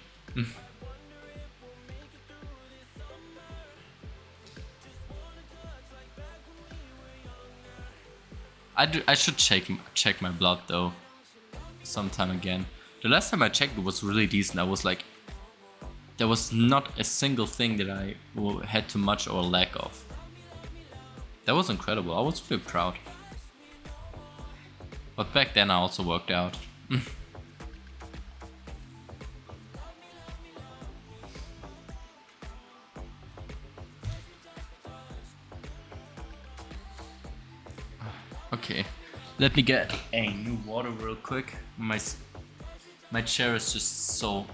I should check my blood though sometime again. The last time I checked it was really decent. I was like, there was not a single thing that I had too much or lack of. That was incredible. I was really proud. But back then I also worked out. Okay, let me get a new water real quick. My chair is just so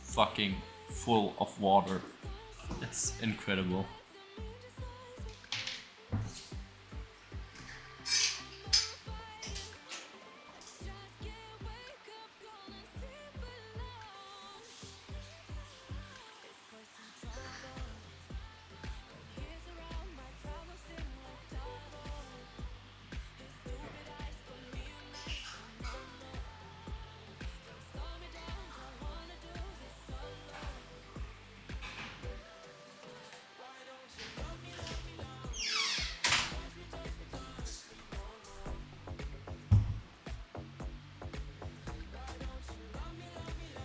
fucking full of water. It's incredible.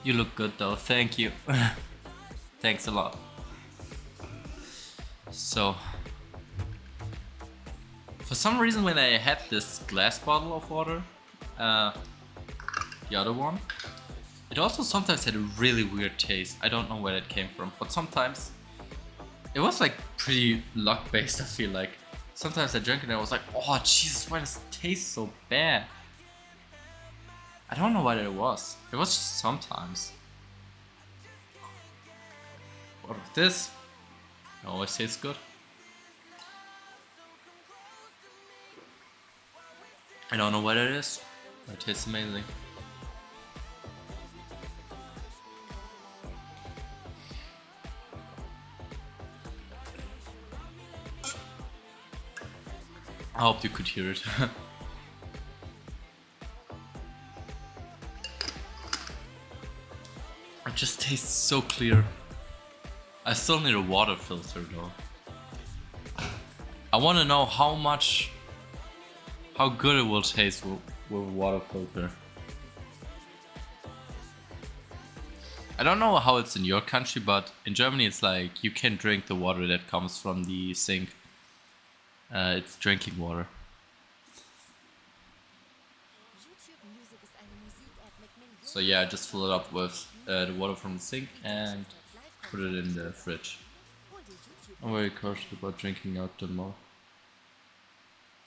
You look good though, thank you. Thanks a lot. So, for some reason when I had this glass bottle of water, the other one, it also sometimes had a really weird taste. I don't know where that came from, but sometimes it was like pretty luck based, I feel like. Sometimes I drank it and I was like, oh Jesus, why does it taste so bad? I don't know what it was. It was just sometimes. What of this? It always tastes good. I don't know what it is, but it tastes amazing. I hope you could hear it. It just tastes so clear. I still need a water filter though. I want to know how good it will taste with a water filter. I don't know how it's in your country, but in Germany it's like you can drink the water that comes from the sink. It's drinking water. So yeah, I just fill it up with the water from the sink and put it in the fridge. I'm very cautious about drinking out the mall.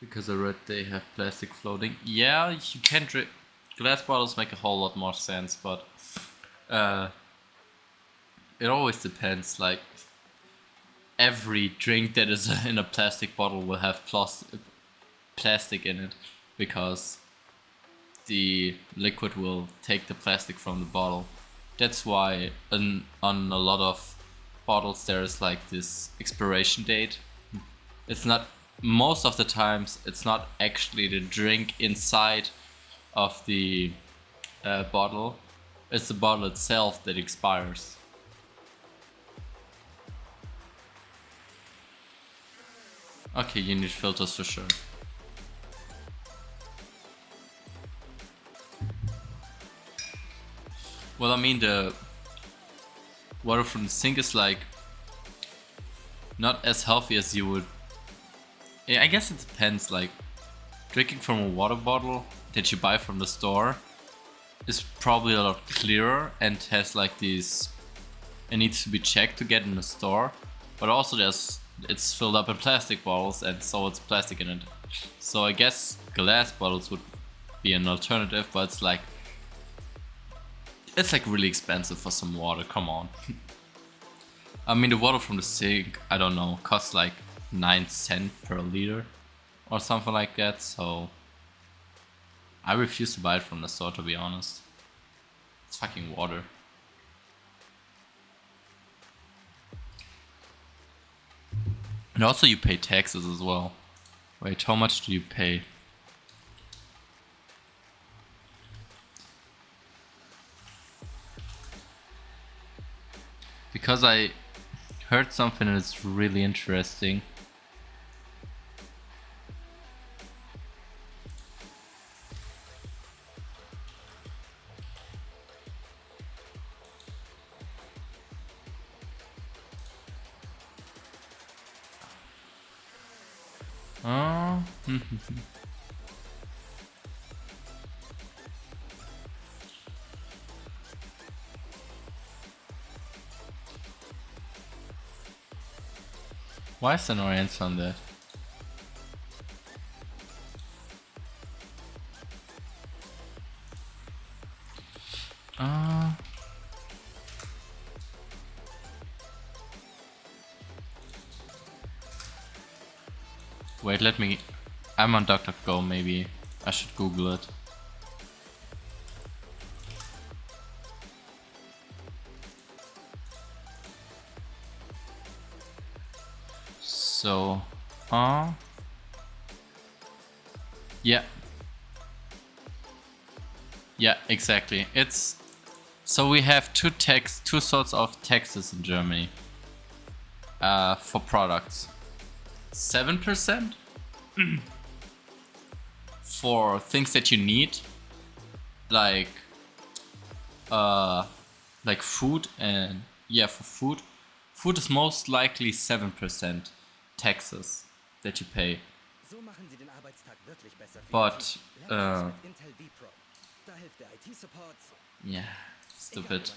Because I read they have plastic floating. Yeah, you can drink. Glass bottles make a whole lot more sense, but it always depends. Like every drink that is in a plastic bottle will have plastic in it because the liquid will take the plastic from the bottle. That's why on a lot of bottles there is like this expiration date. It's not, most of the times it's not actually the drink inside of the bottle, it's the bottle itself that expires. Okay, you need filters for sure. Well, I mean, the water from the sink is like not as healthy as you would. Yeah, I guess it depends. Like drinking from a water bottle that you buy from the store is probably a lot clearer and has like these. It needs to be checked to get in the store, but also it's filled up in plastic bottles and so it's plastic in it. So I guess glass bottles would be an alternative, but it's like really expensive for some water. Come on. I mean, the water from the sink, I don't know, costs like 9 cents per liter or something like that, so I refuse to buy it from the store, to be honest. It's fucking water. And also you pay taxes as well. Wait, how much do you pay? Because I heard something that's really interesting. Oh. Why is there no answer on that? Wait, let me... I'm on DuckDuckGo, maybe I should Google it. So... yeah. Yeah, exactly. It's... So we have two sorts of taxes in Germany. For products. 7% for things that you need, like food, and yeah, for food is most likely 7% taxes that you pay. But yeah, stupid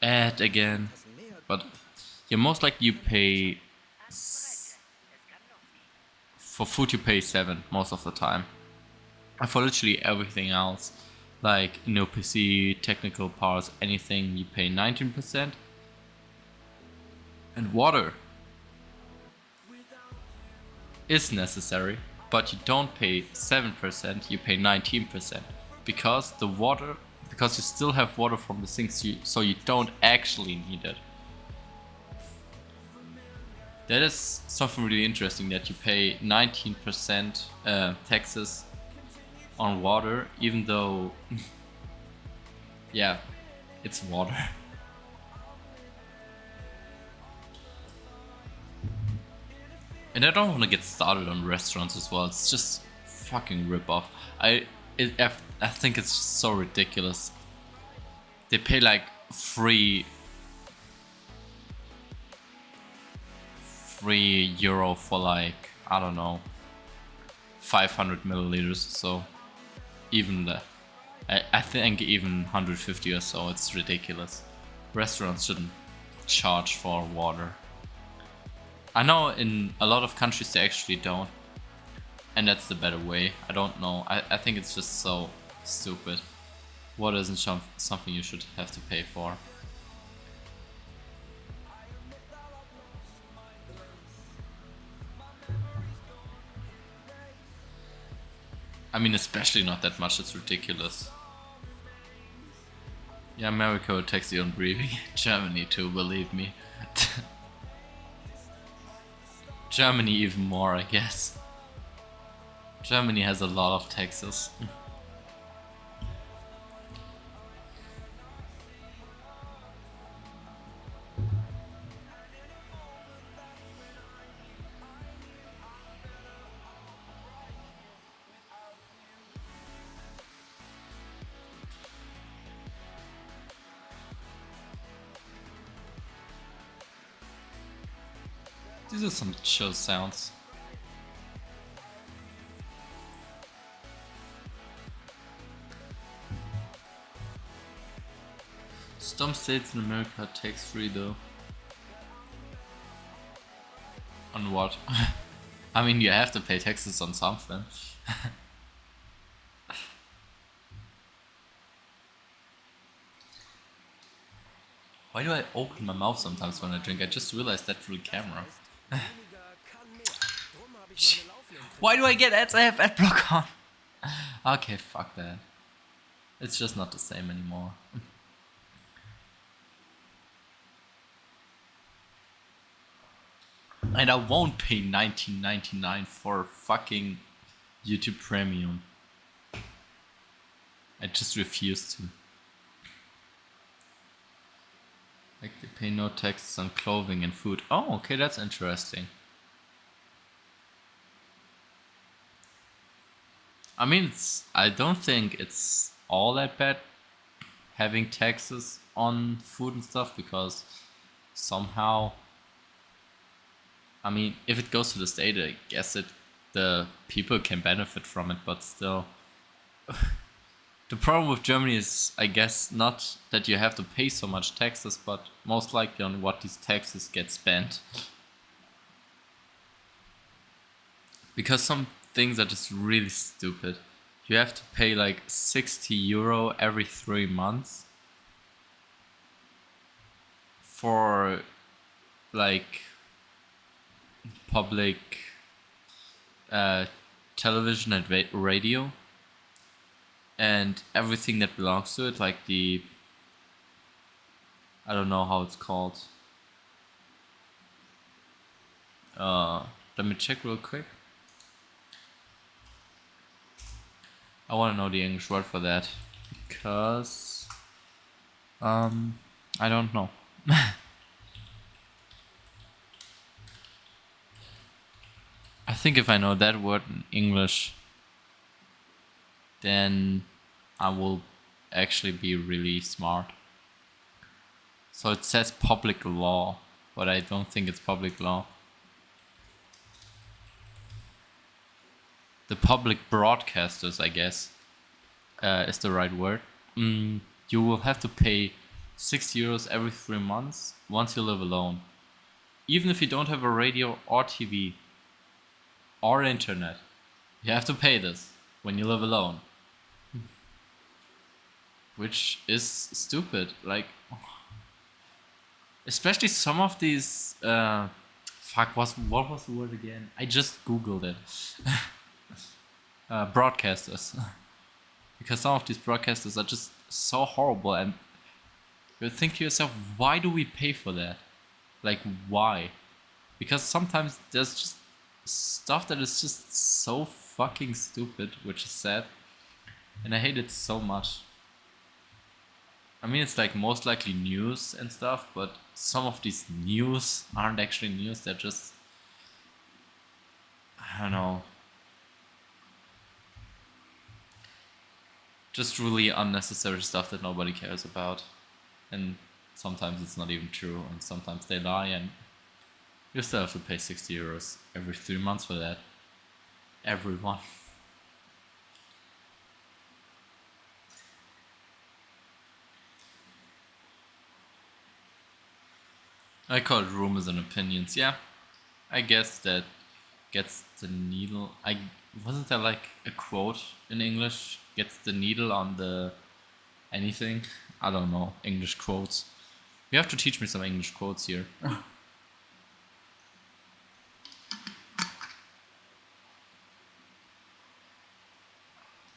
ad again. But yeah, most likely you pay for food, you pay 7 most of the time. And for literally everything else, like no PC, technical parts, anything, you pay 19%. And water is necessary, but you don't pay 7%, you pay 19%. Because you still have water from the sinks, so you don't actually need it. That is something really interesting, that you pay 19% taxes on water, even though, yeah, it's water. And I don't want to get started on restaurants as well. It's just fucking rip off. I think it's just so ridiculous. They pay like €3 for like, I don't know, 500 milliliters or so. Even the, I think even 150 or so. It's ridiculous. Restaurants shouldn't charge for water. I know in a lot of countries they actually don't, and that's the better way. I don't know. I think it's just so stupid. Water isn't something you should have to pay for. I mean, especially not that much. It's ridiculous. Yeah, America will tax you on breathing. Germany too, believe me. Germany even more, I guess. Germany has a lot of taxes. These are some chill sounds. Some states in America are tax-free though. On what? I mean, you have to pay taxes on something. Why do I open my mouth sometimes when I drink? I just realized that through the camera. Why do I get ads? I have ad block on. Okay, fuck that. It's just not the same anymore. And I won't pay $19.99 for fucking YouTube Premium. I just refuse to. Like, they pay no taxes on clothing and food. Oh, okay, that's interesting. I mean, I don't think it's all that bad having taxes on food and stuff, because somehow, I mean, if it goes to the state, I guess the people can benefit from it, but still. The problem with Germany is, I guess, not that you have to pay so much taxes, but most likely on what these taxes get spent. Because some things are just really stupid. You have to pay like €60 every 3 months for like public television and radio, and everything that belongs to it, like I don't know how it's called. Let me check real quick. I want to know the English word for that, because I don't know. I think if I know that word in English, then I will actually be really smart. So it says public law, but I don't think it's public law. The public broadcasters, I guess, is the right word. You will have to pay €6 every 3 months once you live alone. Even if you don't have a radio or TV or internet, you have to pay this when you live alone. Which is stupid. Like, especially some of these what was the word again? I just googled it. Broadcasters. Because some of these broadcasters are just so horrible, and you think to yourself, why do we pay for that? Like, why? Because sometimes there's just stuff that is just so fucking stupid, which is sad, and I hate it so much. I mean, it's like most likely news and stuff, but some of these news aren't actually news. They're just, I don't know, just really unnecessary stuff that nobody cares about. And sometimes it's not even true, and sometimes they lie, and you still have to pay €60 every 3 months for that. Everyone. I call it rumors and opinions. Yeah, I guess that gets the needle. Wasn't there like a quote in English? Gets the needle on the anything? I don't know. English quotes. You have to teach me some English quotes here.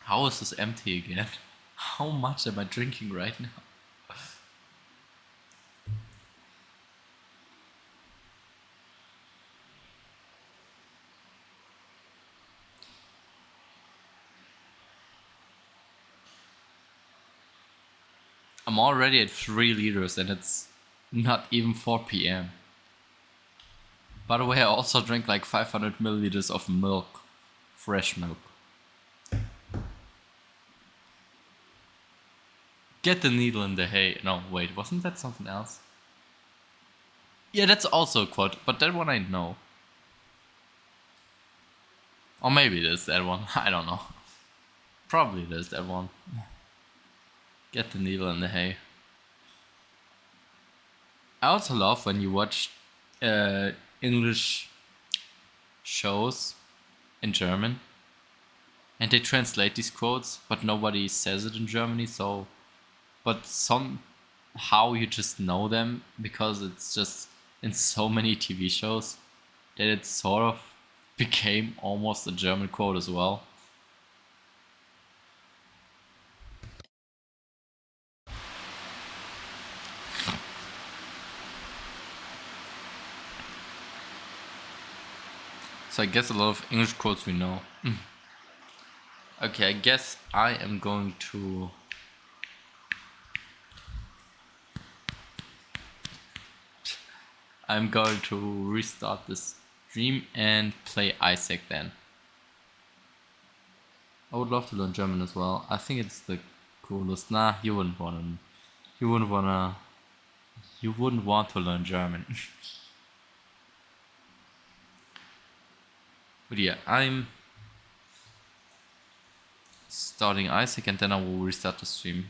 How is this empty again? How much am I drinking right now? I'm already at 3 liters and it's not even 4 p.m. By the way, I also drank like 500 milliliters of milk. Fresh milk. Get the needle in the hay. No, wait, wasn't that something else? Yeah, that's also a quote, but that one I know. Or maybe it is that one. I don't know. Probably it is that one. Get the needle in the hay. I also love when you watch English shows in German and they translate these quotes, but nobody says it in Germany, so. But some how you just know them, because it's just in so many TV shows that it sort of became almost a German quote as well. So I guess a lot of English quotes we know. Okay, I guess I am going to... I'm going to restart this stream and play Isaac then. I would love to learn German as well. I think it's the coolest. Nah, you wouldn't wanna. You wouldn't wanna. You wouldn't want to learn German. But yeah, I'm starting Isaac and then I will restart the stream.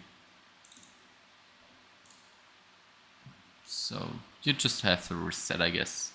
So you just have to reset, I guess.